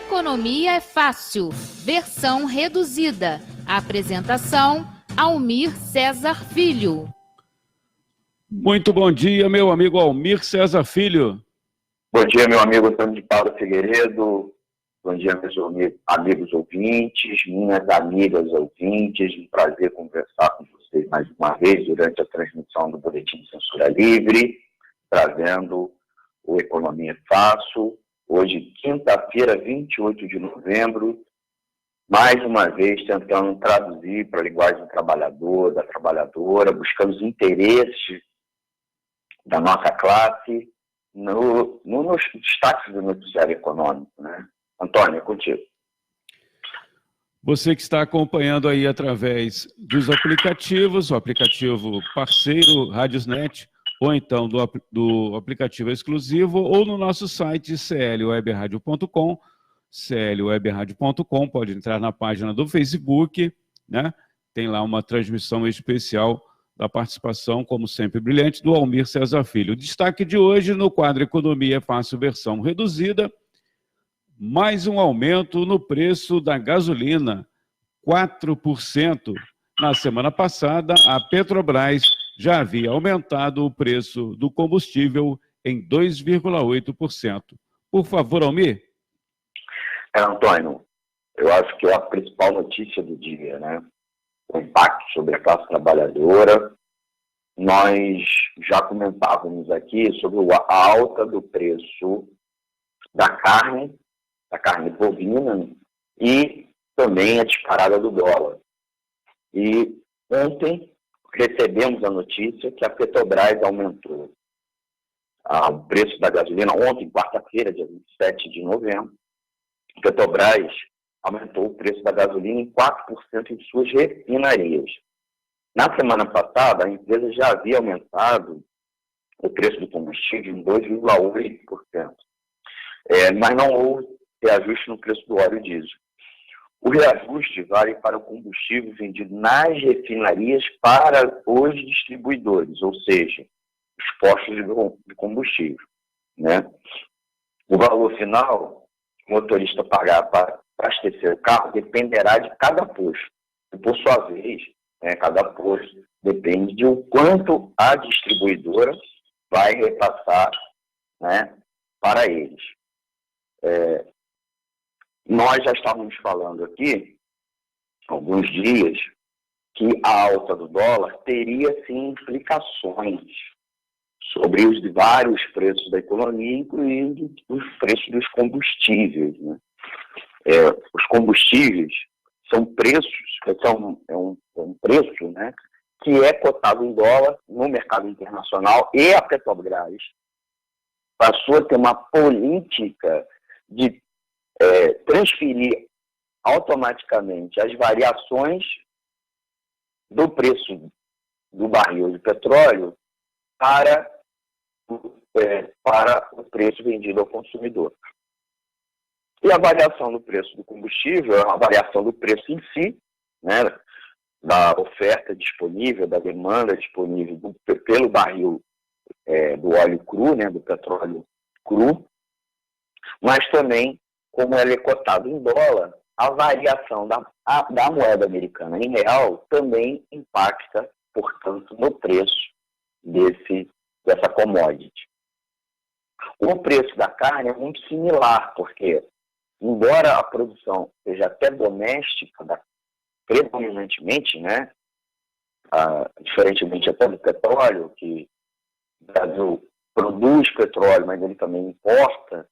Economia é Fácil, versão reduzida. Apresentação, Almir Cesar Filho. Muito bom dia, meu amigo Almir Cesar Filho. Bom dia, meu amigo Antônio de Paulo Figueiredo. Bom dia, meus amigos ouvintes, minhas amigas ouvintes. Um prazer conversar com vocês mais uma vez durante a transmissão do Boletim de Censura Livre, trazendo o Economia Fácil. Hoje, quinta-feira, 28 de novembro, mais uma vez tentando traduzir para a linguagem do trabalhador, da trabalhadora, buscando os interesses da nossa classe nos destaques do noticiário econômico, né? Antônio, é contigo. Você que está acompanhando aí através dos aplicativos, o aplicativo parceiro Radiosnet, ou então do aplicativo exclusivo, ou no nosso site clwebradio.com, clwebradio.com, pode entrar na página do Facebook, né? Tem lá uma transmissão especial da participação, como sempre brilhante, do Almir Cesar Filho. O destaque de hoje no quadro Economia Fácil versão reduzida, mais um aumento no preço da gasolina, 4%. Na semana passada, a Petrobras já havia aumentado o preço do combustível em 2,8%. Por favor, Almir. Antônio, eu acho que é a principal notícia do dia, né? O impacto sobre a classe trabalhadora. Nós já comentávamos aqui sobre a alta do preço da carne bovina e também a disparada do dólar. E ontem recebemos a notícia que a Petrobras aumentou o preço da gasolina. Ontem, quarta-feira, dia 27 de novembro, a Petrobras aumentou o preço da gasolina em 4% em suas refinarias. Na semana passada, a empresa já havia aumentado o preço do combustível em 2,8%. Mas não houve reajuste no preço do óleo diesel. O reajuste vale para o combustível vendido nas refinarias para os distribuidores, ou seja, os postos de combustível, né? O valor final, o motorista pagar para abastecer o carro dependerá de cada posto. E, por sua vez, cada posto depende de o quanto a distribuidora vai repassar, né, para eles. Nós já estávamos falando aqui, há alguns dias, que a alta do dólar teria, sim, implicações sobre os vários preços da economia, incluindo os preços dos combustíveis, né? Os combustíveis são preços, um preço, né, que é cotado em dólar no mercado internacional, e a Petrobras passou a ter uma política de transferir automaticamente as variações do preço do barril de petróleo para o preço vendido ao consumidor. E a variação do preço do combustível é uma variação do preço em si, né, da oferta disponível, da demanda disponível pelo barril do óleo cru, né, do petróleo cru, mas também, como ele é cotado em dólar, a variação da moeda americana em real também impacta, portanto, no preço dessa commodity. O preço da carne é muito similar, porque, embora a produção seja até doméstica, predominantemente, né, diferentemente até do petróleo, que o Brasil produz petróleo, mas ele também importa,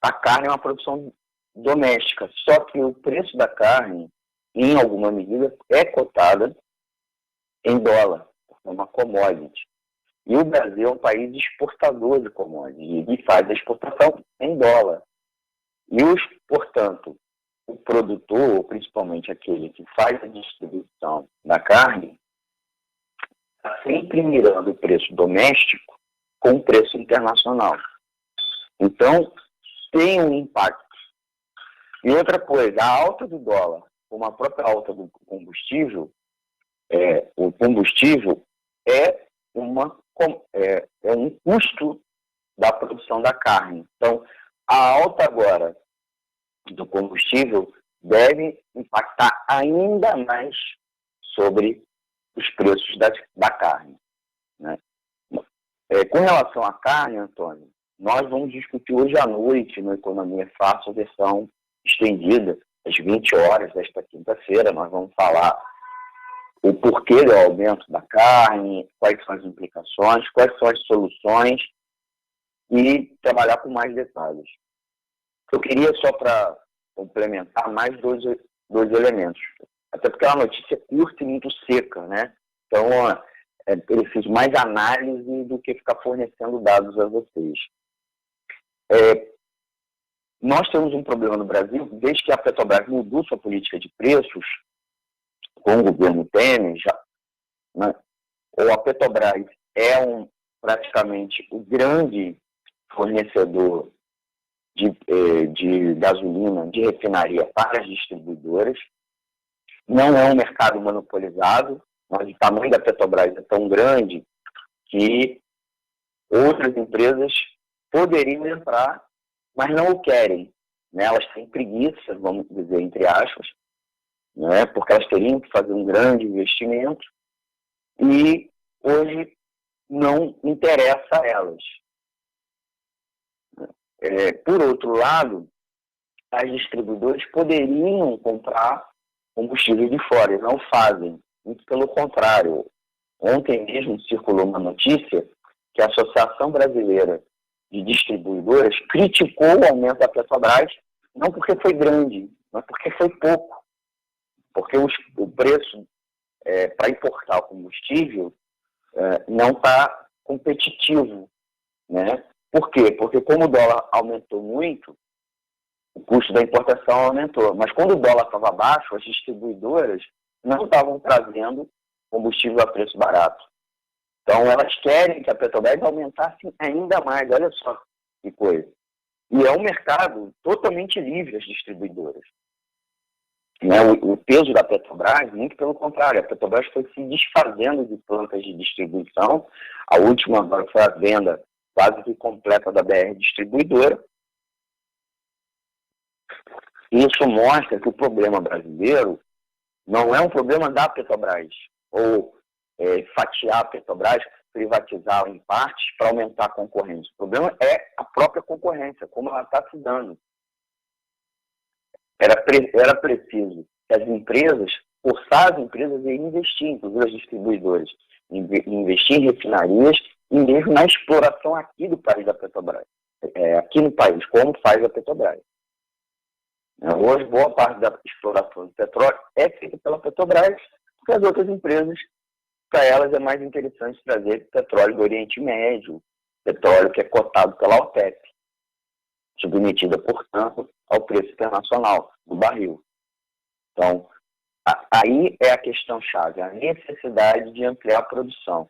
a carne é uma produção doméstica, só que o preço da carne, em alguma medida, é cotada em dólar, é uma commodity. E o Brasil é um país exportador de commodities e faz a exportação em dólar. E, portanto, o produtor, principalmente aquele que faz a distribuição da carne, está sempre mirando o preço doméstico com o preço internacional. Então, tem um impacto. E outra coisa, a alta do dólar, como a própria alta do combustível, o combustível é um custo da produção da carne. Então, A alta agora do combustível deve impactar ainda mais sobre os preços da carne, né? Com relação à carne, Antônio, nós vamos discutir hoje à noite no Economia Fácil, a versão estendida, às 20 horas desta quinta-feira. Nós vamos falar o porquê do aumento da carne, quais são as implicações, quais são as soluções e trabalhar com mais detalhes. Eu queria, só para complementar, mais dois elementos. Até porque é uma notícia curta e muito seca, né? Então, é preciso mais análise do que ficar fornecendo dados a vocês. Nós temos um problema no Brasil, desde que a Petrobras mudou sua política de preços, com o governo Temer, né, ou a Petrobras é praticamente o grande fornecedor de gasolina, de refinaria para as distribuidoras. Não é um mercado monopolizado, mas o tamanho da Petrobras é tão grande que outras empresas poderiam entrar, mas não o querem, né? Elas têm preguiça, vamos dizer, entre aspas, né? Porque elas teriam que fazer um grande investimento e hoje não interessa a elas. Por outro lado, as distribuidoras poderiam comprar combustível de fora e não fazem. Muito pelo contrário. Ontem mesmo circulou uma notícia que a Associação Brasileira de Distribuidoras criticou o aumento da Petrobras, não porque foi grande, mas porque foi pouco. Porque o preço para importar o combustível não está competitivo, né? Por quê? Porque como o dólar aumentou muito, o custo da importação aumentou. Mas quando o dólar estava baixo, as distribuidoras não estavam trazendo combustível a preço barato. Então, elas querem que a Petrobras aumentasse ainda mais. Olha só que coisa. E é um mercado totalmente livre, as distribuidoras. Né? O peso da Petrobras, muito pelo contrário, a Petrobras foi se desfazendo de plantas de distribuição. A última agora foi a venda quase que completa da BR Distribuidora. Isso mostra que o problema brasileiro não é um problema da Petrobras, ou fatiar a Petrobras, privatizá-la em partes para aumentar a concorrência. O problema é a própria concorrência, como ela está se dando. Era preciso que as empresas, forçar as empresas a investir, inclusive as distribuidoras, investir em refinarias e mesmo na exploração aqui do país da Petrobras. Aqui no país, como faz a Petrobras. Hoje, boa parte da exploração de petróleo é feita pela Petrobras, porque as outras empresas, para elas é mais interessante trazer petróleo do Oriente Médio, petróleo que é cotado pela OPEP, submetida, portanto, ao preço internacional do barril. Então, aí é a questão-chave, a necessidade de ampliar a produção.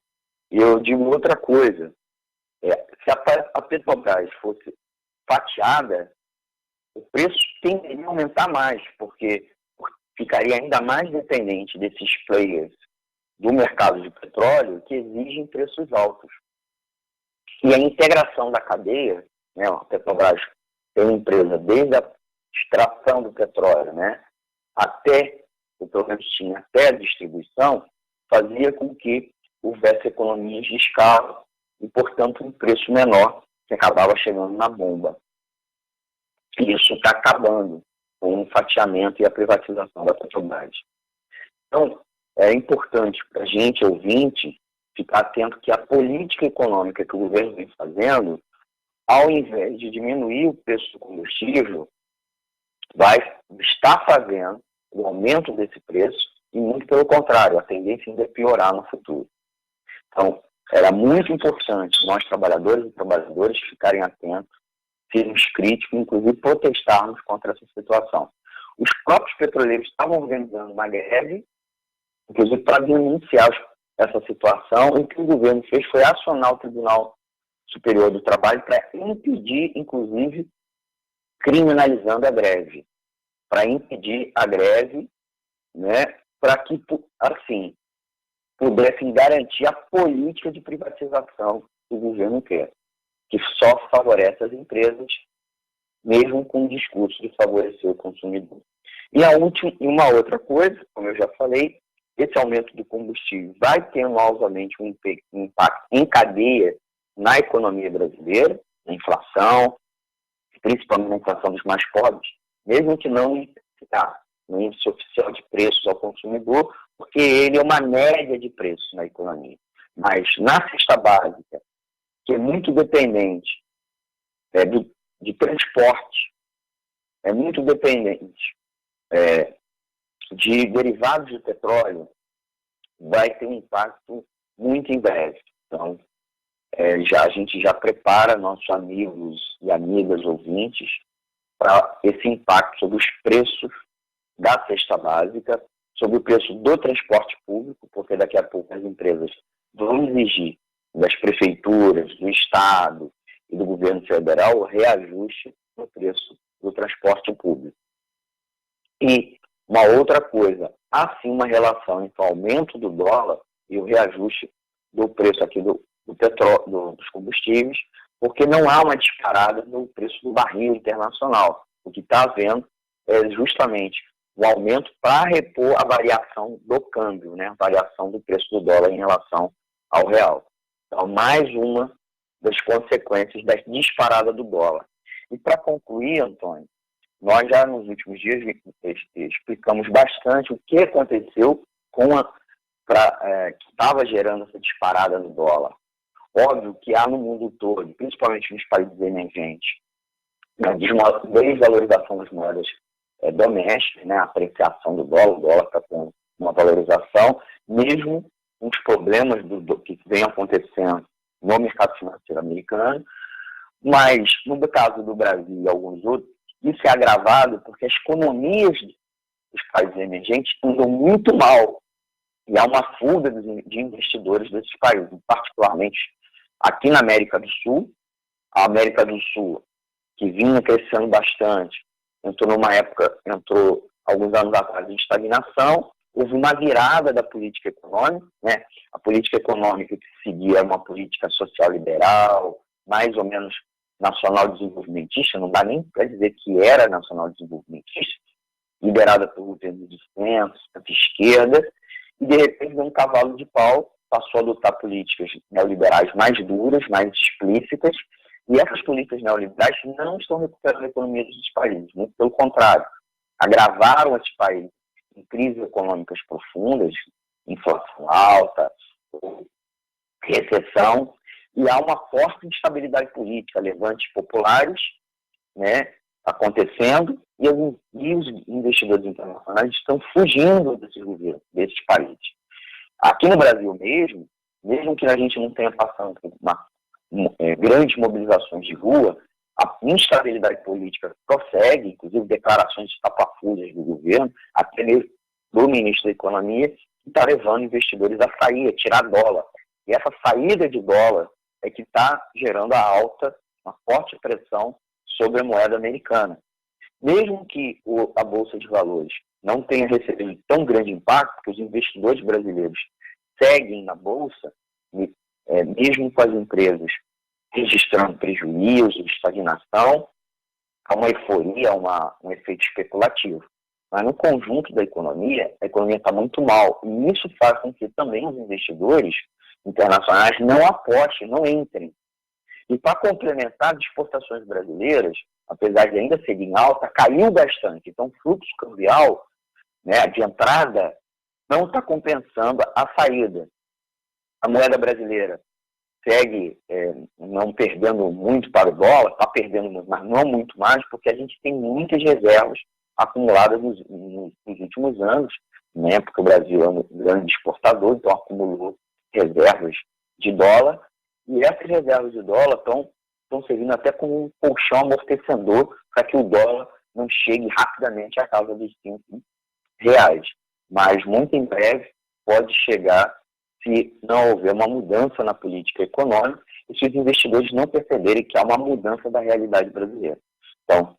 E eu digo outra coisa, se a Petrobras fosse fatiada, o preço tenderia a aumentar mais, porque ficaria ainda mais dependente desses players do mercado de petróleo que exigem preços altos. E a integração da cadeia, né, a Petrobras tem uma empresa desde a extração do petróleo, né, até, ou pelo menos tinha até a distribuição, fazia com que houvesse economias de escala e, portanto, um preço menor que acabava chegando na bomba. E isso está acabando com o fatiamento e a privatização da Petrobras. Então, é importante para a gente, ouvinte, ficar atento que a política econômica que o governo vem fazendo, ao invés de diminuir o preço do combustível, está fazendo o aumento desse preço e, muito pelo contrário, a tendência ainda é piorar no futuro. Então, era muito importante nós, trabalhadores e trabalhadoras, ficarem atentos, sermos críticos, inclusive protestarmos contra essa situação. Os próprios petroleiros estavam organizando uma greve, inclusive para denunciar essa situação, e o que o governo fez foi acionar o Tribunal Superior do Trabalho para impedir, inclusive, criminalizando a greve, para impedir a greve, né, para que, assim, pudessem garantir a política de privatização que o governo quer, que só favorece as empresas mesmo com o discurso de favorecer o consumidor. E uma outra coisa, como eu já falei, esse aumento do combustível vai ter novamente um impacto em cadeia na economia brasileira, na inflação, principalmente na inflação dos mais pobres, mesmo que não no índice oficial de preços ao consumidor, porque ele é uma média de preços na economia. Mas na cesta básica, que é muito dependente de transporte, é muito dependente de derivados de petróleo, vai ter um impacto muito em breve. Então, a gente já prepara nossos amigos e amigas ouvintes para esse impacto sobre os preços da cesta básica, sobre o preço do transporte público, porque daqui a pouco as empresas vão exigir das prefeituras, do Estado e do governo federal o reajuste no preço do transporte público. E uma outra coisa, há sim uma relação entre o aumento do dólar e o reajuste do preço aqui do petróleo, dos combustíveis, porque não há uma disparada no preço do barril internacional. O que está havendo é justamente o aumento para repor a variação do câmbio, né? A variação do preço do dólar em relação ao real. Então, mais uma das consequências da disparada do dólar. E para concluir, Antônio, nós já nos últimos dias explicamos bastante o que aconteceu que estava gerando essa disparada no dólar. Óbvio que há no mundo todo, principalmente nos países emergentes, a desvalorização das moedas domésticas, né, a apreciação do dólar, o dólar está com uma valorização, mesmo com os problemas que vem acontecendo no mercado financeiro americano, mas no caso do Brasil e alguns outros, isso é agravado porque as economias dos países emergentes andam muito mal e há uma fuga de investidores desses países, particularmente aqui na América do Sul. A América do Sul, que vinha crescendo bastante, entrou alguns anos atrás em estagnação, houve uma virada da política econômica, né? A política econômica que seguia uma política social liberal, mais ou menos nacional desenvolvimentista, não dá nem para dizer que era nacional desenvolvimentista, liderada por governos de centro-esquerda, e de repente deu um cavalo de pau, passou a adotar políticas neoliberais mais duras, mais explícitas, e essas políticas neoliberais não estão recuperando a economia dos países, muito pelo contrário, agravaram esses países em crises econômicas profundas, inflação alta, recessão, e há uma forte instabilidade política, levantes populares, né, acontecendo, e os investidores internacionais estão fugindo desses governos, desses países. Aqui no Brasil mesmo que a gente não tenha passando por grandes mobilizações de rua, a instabilidade política prossegue, inclusive declarações estapafúrdias do governo, até mesmo do ministro da Economia, que está levando investidores a sair, a tirar dólar. E essa saída de dólar é que está gerando uma forte pressão sobre a moeda americana. Mesmo que a Bolsa de Valores não tenha recebido tão grande impacto, porque os investidores brasileiros seguem na Bolsa, mesmo com as empresas registrando prejuízo, estagnação, há uma euforia, um efeito especulativo. Mas no conjunto da economia, a economia está muito mal. E isso faz com que também os investidores internacionais não apostem, não entrem. E para complementar, as exportações brasileiras, apesar de ainda serem alta, caiu bastante. Então, o fluxo cambial, né, de entrada não está compensando a saída. A moeda brasileira segue não perdendo muito para o dólar, está perdendo muito, mas não muito mais, porque a gente tem muitas reservas acumuladas nos últimos anos, né, porque o Brasil é um grande exportador, então acumulou reservas de dólar, e essas reservas de dólar estão servindo até como um colchão amortecedor para que o dólar não chegue rapidamente à casa dos R$5. Mas muito em breve pode chegar se não houver uma mudança na política econômica e se os investidores não perceberem que há uma mudança da realidade brasileira. Então,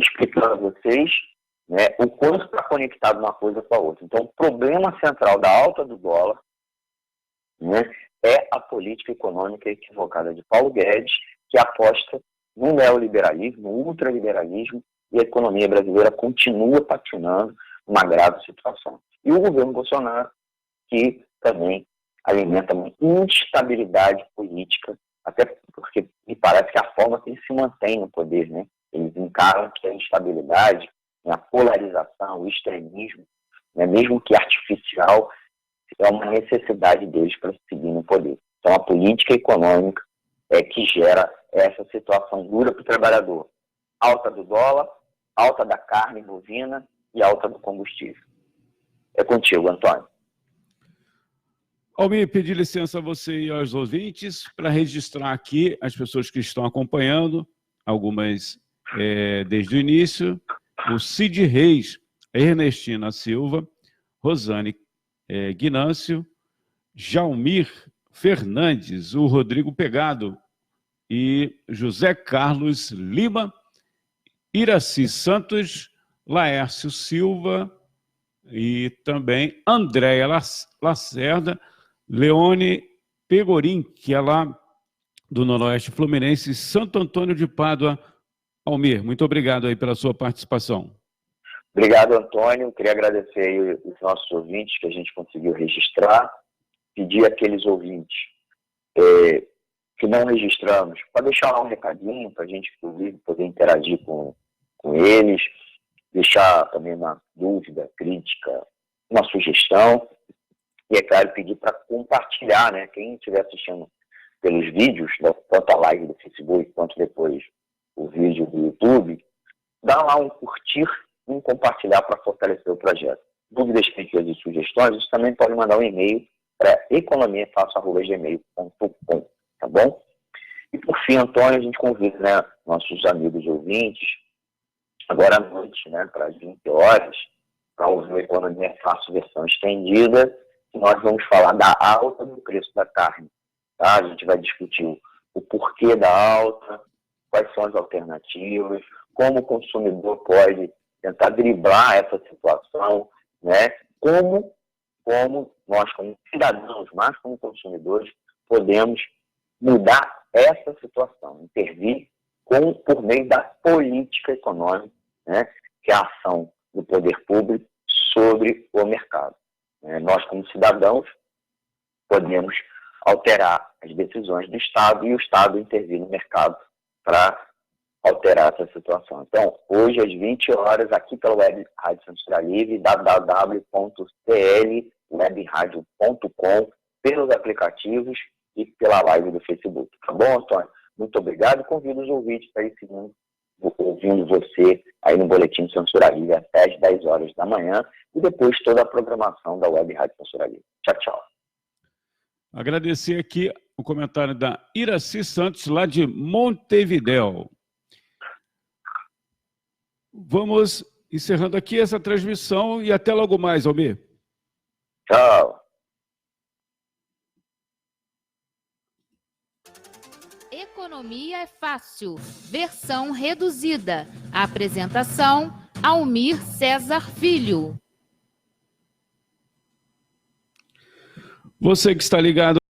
explicando a vocês, né, o quanto está conectado uma coisa com a outra. Então, o problema central da alta do dólar, né, é a política econômica equivocada de Paulo Guedes, que aposta no neoliberalismo, no ultraliberalismo, e a economia brasileira continua patinando numa grave situação. E o governo Bolsonaro, que também alimenta uma instabilidade política, até porque me parece que a forma que eles se mantêm no poder, né? Eles encaram que a instabilidade, a polarização, o extremismo, né, mesmo que artificial, é uma necessidade deles para seguir no poder. Então, a política econômica é que gera essa situação dura para o trabalhador. Alta do dólar, alta da carne bovina e alta do combustível. É contigo, Antônio. Almir, pedir licença a você e aos ouvintes para registrar aqui as pessoas que estão acompanhando, algumas desde o início, o Cid Reis, Ernestina Silva, Rosane Guinâncio, Jaumir Fernandes, o Rodrigo Pegado e José Carlos Lima, Iraci Santos, Laércio Silva e também Andréia Lacerda, Leone Pegorim, que é lá do Noroeste Fluminense, Santo Antônio de Pádua. Almir, muito obrigado aí pela sua participação. Obrigado, Antônio. Queria agradecer aí os nossos ouvintes que a gente conseguiu registrar. Pedir àqueles ouvintes que não registramos para deixar lá um recadinho para a gente, inclusive, poder interagir com eles, deixar também uma dúvida, crítica, uma sugestão. E, é claro, pedir para compartilhar, né? Quem estiver assistindo pelos vídeos, tanto a live do Facebook quanto depois o vídeo do YouTube, dá lá um curtir e um compartilhar para fortalecer o projeto. Dúvidas, críticas e sugestões, você também pode mandar um e-mail para economiafácil@gmail.com, tá bom? E por fim, Antônio, a gente convida, né, nossos amigos ouvintes, agora à noite, né, para as 20 horas, para ouvir o Economia Fácil versão estendida, que nós vamos falar da alta do preço da carne. Tá? A gente vai discutir o porquê da alta, quais são as alternativas, como o consumidor pode tentar driblar essa situação, né? Como nós, como cidadãos, mais como consumidores, podemos mudar essa situação, intervir por meio da política econômica, né? Que é a ação do poder público sobre o mercado. Nós, como cidadãos, podemos alterar as decisões do Estado e o Estado intervir no mercado para alterar essa situação. Então, hoje às 20 horas, aqui pela Web Rádio Censura Livre, www.clwebradio.com, pelos aplicativos e pela live do Facebook. Tá bom, Antônio? Muito obrigado e convido os ouvintes para ir ouvindo você aí no Boletim Censura Livre até às 10 horas da manhã e depois toda a programação da Web Rádio Censura Livre. Tchau, tchau. Agradecer aqui o comentário da Iraci Santos, lá de Montevidéu. Vamos encerrando aqui essa transmissão e até logo mais, Almir. Tchau. Economia é fácil, versão reduzida. Apresentação, Almir Cesar Filho. Você que está ligado